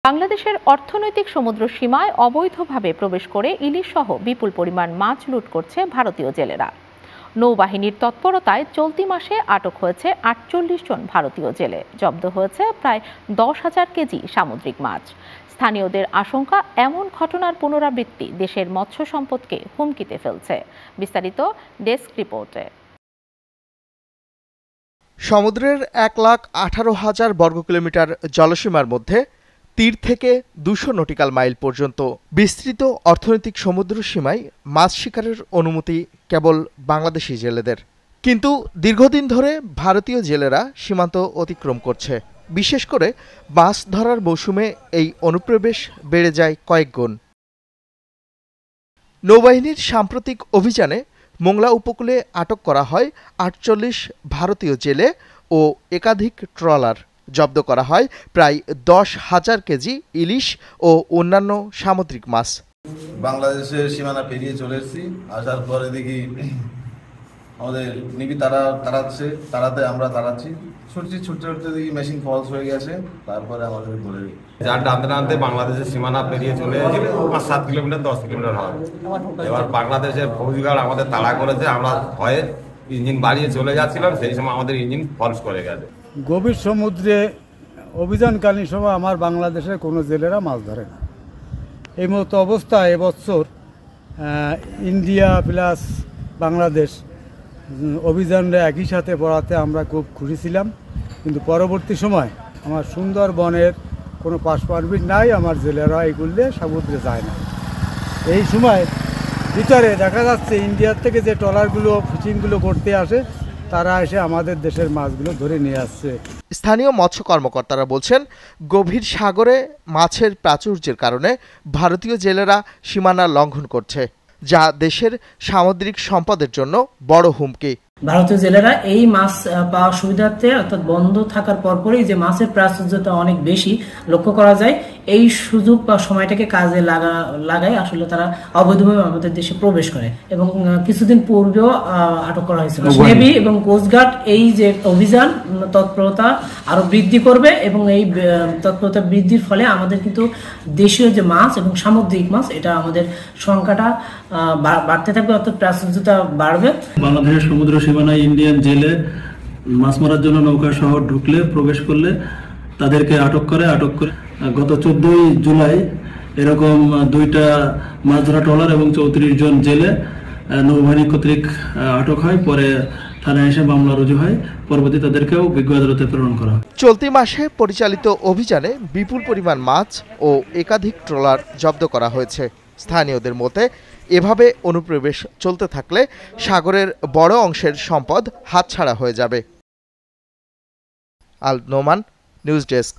বাংলাদেশের অর্থনৈতিক সমুদ্র সীমায় অবৈধভাবে প্রবেশ করে ইলিশ সহ বিপুল পরিমাণ মাছ লুট করছে ভারতীয় জেলেরা। নৌবাহিনীর তৎপরতায় চলতি মাসে আটক হয়েছে ৪৮ জন ভারতীয় জেলে। জব্দ হয়েছে প্রায় ১০,০০০ কেজি সামুদ্রিক মাছ। স্থানীয়দের আশঙ্কা, এমন ঘটনার পুনরাবৃত্তি দেশের মৎস্য সম্পদকে হুমকিতে ফেলছে। বিস্তারিত ডেস্ক রিপোর্টে। সমুদ্রের ১,১৮,০০০ বর্গ কিলোমিটার জলসীমার মধ্যে তীর থেকে ২০০ নটিক্যাল মাইল পর্যন্ত বিস্তৃত অর্থনৈতিক সমুদ্র সীমায় মাছ শিকারের অনুমতি কেবল বাংলাদেশি জেলেদের। কিন্তু দীর্ঘদিন ধরে ভারতীয় জেলেরা সীমান্ত অতিক্রম করছে। বিশেষ করে মাছ ধরার মৌসুমে এই অনুপ্রবেশ বেড়ে যায় কয়েক গুণ। নৌবাহিনীর সাম্প্রতিক অভিযানে মোংলা উপকূলে আটক করা হয় ৪৮ ভারতীয় জেলে ও একাধিক ট্রলার। জব্দ করা হয় প্রায় ১০,০০০ কেজি ইলিশ ও অন্যান্য সামুদ্রিক মাছ। বাংলাদেশের সীমানা পেরিয়ে চলে এসেছি। আসার পরে দেখি আমাদের নিবি তাড়াতে আমরা তাড়াচ্ছি, ছুটতে দেখি মেশিন ফলস হয়ে গেছে। তারপরে আমাদের ধরে যার টানতে বাংলাদেশের সীমানা পেরিয়ে চলে এসেছিল ৫-৭ কিলোমিটার ১০ কিলোমিটার হবে। এবার বাংলাদেশের ফৌজগার্ড আমাদের তাড়া করেছে, আমরা ভয়ে ইঞ্জিন বাড়িয়ে চলে যাচ্ছিলাম, সেই সময় আমাদের ইঞ্জিন ফলস করে গেছে। গভীর সমুদ্রে অভিযানকালীন সময় আমার বাংলাদেশের কোনো জেলেরা মাছ ধরে না। এই মতো অবস্থায় এবছর ইন্ডিয়া প্লাস বাংলাদেশ অভিযানটা একই সাথে পড়াতে আমরা খুব খুশি ছিলাম। কিন্তু পরবর্তী সময় আমার সুন্দরবনের কোনো পাস পারমিট নাই, আমার জেলেরা এইগুলো সমুদ্রে যায় না। এই সময় ভিতরে দেখা যাচ্ছে ইন্ডিয়ার থেকে যে ট্রলারগুলো ফিশিংগুলো করতে আসে, তারা এসে আমাদের দেশের মাছগুলো ধরে নিয়ে আসছে। স্থানীয় মৎস্য কর্মকর্তারা বলছেন, গভীর সাগরে মাছের প্রাচুর্যের কারণে ভারতীয় জেলেরা সীমানা লঙ্ঘন করছে, যা দেশের সামুদ্রিক সম্পদের জন্য বড় হুমকি। ভারতীয় জেলেরা এই মাছ পাওয়ার সুবিধার্থে, অর্থাৎ বন্ধ থাকার পরপরই যে মাছের প্রাচুর্যতা অনেক বেশি লক্ষ্য করা যায়, এই সুযোগ বা সময়টাকে কাজে লাগায় আসলে তারা অবৈধভাবে আমাদের দেশে প্রবেশ করে। এবং কিছুদিন পূর্বেও আটক করা হয়েছিল। নেভি এবং কোস্টগার্ড এই যে অভিযান তৎপরতা আরো বৃদ্ধি করবে এবং এই তৎপরতা বৃদ্ধির ফলে আমাদের কিন্তু দেশীয় যে মাছ এবং সামুদ্রিক মাছ, এটা আমাদের সংখ্যাটা বাড়তে থাকবে, অর্থাৎ প্রাচুর্যতা বাড়বে। বাংলাদেশের সমুদ্র সীমানায় ইন্ডিয়ান জেলে মাছ মারার জন্য নৌকা সহ ঢুকলে, প্রবেশ করলে তাদেরকে আটক করে গত ১৪ই জুলাই এরকম ২টা মাছ ধরা ট্রলার এবং ৩৪ জন জেলে নৌবাহিনী কর্তৃক আটক হয়। পরে থানায় এসে মামলা রুজু হয়। পরবর্তী তাদেরকেও বিজ্ঞ আদালতে প্রেরণ করা হয়। চলতি মাসে পরিচালিত অভিযানে বিপুল পরিমাণ মাছ ও একাধিক ট্রলার জব্দ করা হয়েছে। স্থানীয়দের মতে, এভাবে অনুপ্রবেশ চলতে থাকলে সাগরের বড় অংশের সম্পদ হাতছাড়া হয়ে যাবে। আল নোমান, নিউজ ডেস্ক।